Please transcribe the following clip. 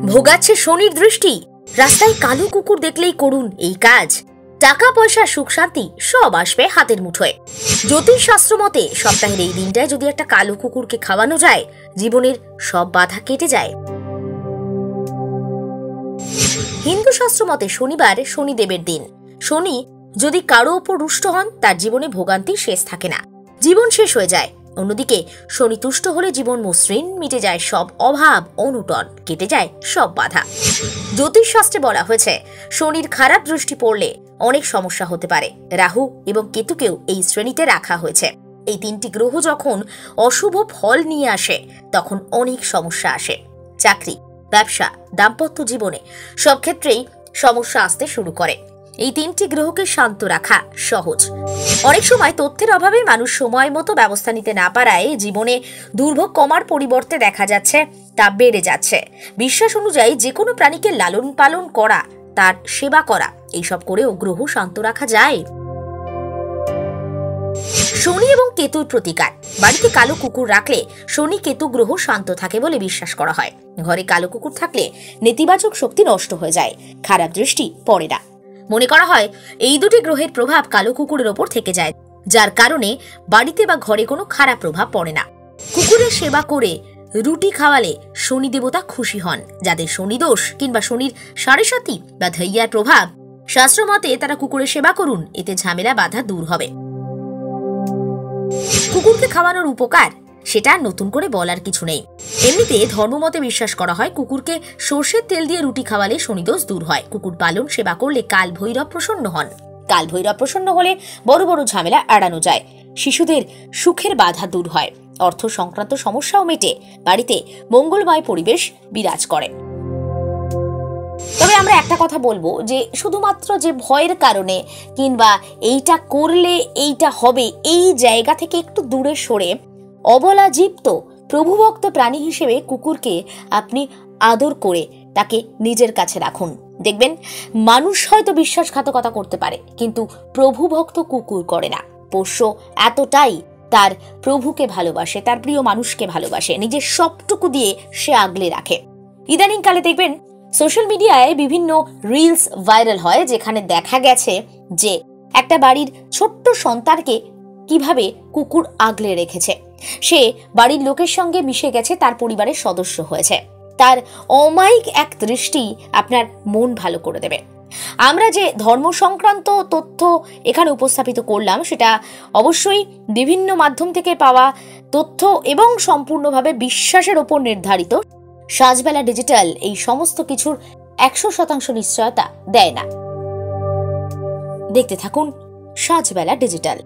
ভোগাচ্ছে শনির দৃষ্টি। রাস্তায় কালো কুকুর দেখলেই করুন এই কাজ। টাকা পয়সা সুখ শান্তি সব আসবে হাতের মুঠোয়। জ্যোতিষশাস্ত্র মতে সপ্তাহের এই দিনটায় যদি একটা কালো কুকুরকে খাওয়ানো যায়, জীবনের সব বাধা কেটে যায়। হিন্দু শাস্ত্র মতে শনিবার শনিদেবের দিন। শনি যদি কারো ওপর রুষ্ট হন, তার জীবনে ভোগান্তি শেষ থাকে না, জীবন শেষ হয়ে যায়। অন্যদিকে শনি তুষ্ট হলে জীবন মসৃণ, মিটে যায় সব অভাব অনটন, কেটে যায় সব বাধা। জ্যোতিষশাস্ত্রে বলা হয়েছে শনির খারাপ দৃষ্টি পড়লে অনেক সমস্যা হতে পারে। রাহু এবং কেতুকেও এই শ্রেণীতে রাখা হয়েছে। এই তিনটি গ্রহ যখন অশুভ ফল নিয়ে আসে, তখন অনেক সমস্যা আসে। চাকরি, ব্যবসা, দাম্পত্য জীবনে সব ক্ষেত্রেই সমস্যা আসতে শুরু করে। এই তিনটি গ্রহকে শান্ত রাখা সহজ। অনেক সময় তথ্যের অভাবে মানুষ সময় মতো ব্যবস্থা নিতে না পারায় জীবনে দুর্ভোগ কমার পরিবর্তে দেখা যাচ্ছে তা বেড়ে যাচ্ছে। বিশ্বাস অনুযায়ী যে কোনো প্রাণীকে লালন পালন করা, তার সেবা করা, এইসব করেও গ্রহ শান্ত রাখা যায়। শনি এবং কেতুর প্রতিকার। বাড়িতে কালো কুকুর রাখলে শনি কেতু গ্রহ শান্ত থাকে বলে বিশ্বাস করা হয়। ঘরে কালো কুকুর থাকলে নেতিবাচক শক্তি নষ্ট হয়ে যায়, খারাপ দৃষ্টি পড়ে না। মনে করা হয় এই দুটি গ্রহের প্রভাব কালো কুকুরের ওপর থেকে যায়, যার কারণে বাড়িতে বা ঘরে কোনো খারাপ প্রভাব পড়ে না। কুকুরের সেবা করে রুটি খাওয়ালে শনি দেবতা খুশি হন। যাদের শনিদোষ কিংবা শনির সাড়ে সাতি বা ধৈয়ার প্রভাব, শাস্ত্র মতে তারা কুকুরের সেবা করুন, এতে ঝামেলা বাধা দূর হবে। কুকুরকে খাওয়ানোর উপকার সেটা নতুন করে বলার কিছু নেই। এমনিতে ধর্মমতে বিশ্বাস করা হয় কুকুরকে সর্ষের তেল দিয়ে রুটি খাওয়ালে শনিদোষ দূর হয়। কুকুর পালন সেবা করলে কাল ভৈরব প্রসন্ন হন। কাল ভৈরব প্রসন্ন হলে বড় বড় ঝামেলা এড়ানো যায়। শিশুদের সুখের বাধা দূর হয়। অর্থ সংক্রান্ত সমস্যাও মেটে। বাড়িতে মঙ্গলময় পরিবেশ বিরাজ করে। তবে আমরা একটা কথা বলবো যে শুধুমাত্র যে ভয়ের কারণে কিংবা এইটা করলে এইটা হবে, এই জায়গা থেকে একটু দূরে সরে অবলা জীব প্রভুভক্ত প্রাণী হিসেবে কুকুরকে আপনি আদর করে তাকে নিজের কাছে রাখুন। দেখবেন মানুষ হয়তো বিশ্বাসঘাতকতা করতে পারে, কিন্তু প্রভুভক্ত কুকুর করে না। পোষ্য এতটাই তার প্রভুকে ভালোবাসে, তার প্রিয় মানুষকে ভালোবাসে, নিজের সবটুকু দিয়ে সে আগলে রাখে। ইদানিং কালে দেখবেন সোশ্যাল মিডিয়ায় বিভিন্ন রিলস ভাইরাল হয়, যেখানে দেখা গেছে যে একটা বাড়ির ছোট্ট সন্তানকে কিভাবে কুকুর আগলে রেখেছে। সে বাড়ির লোকের সঙ্গে মিশে গেছে, তার পরিবারের সদস্য হয়েছে। তার অমায়িক এক দৃষ্টি আপনার মন ভালো করে দেবে। আমরা যে ধর্ম সংক্রান্ত তথ্য এখানে উপস্থাপিত করলাম, সেটা অবশ্যই বিভিন্ন মাধ্যম থেকে পাওয়া তথ্য এবং সম্পূর্ণভাবে বিশ্বাসের ওপর নির্ধারিত। সাজবেলা ডিজিটাল এই সমস্ত কিছুর 100% নিশ্চয়তা দেয় না। দেখতে থাকুন সাজবেলা ডিজিটাল।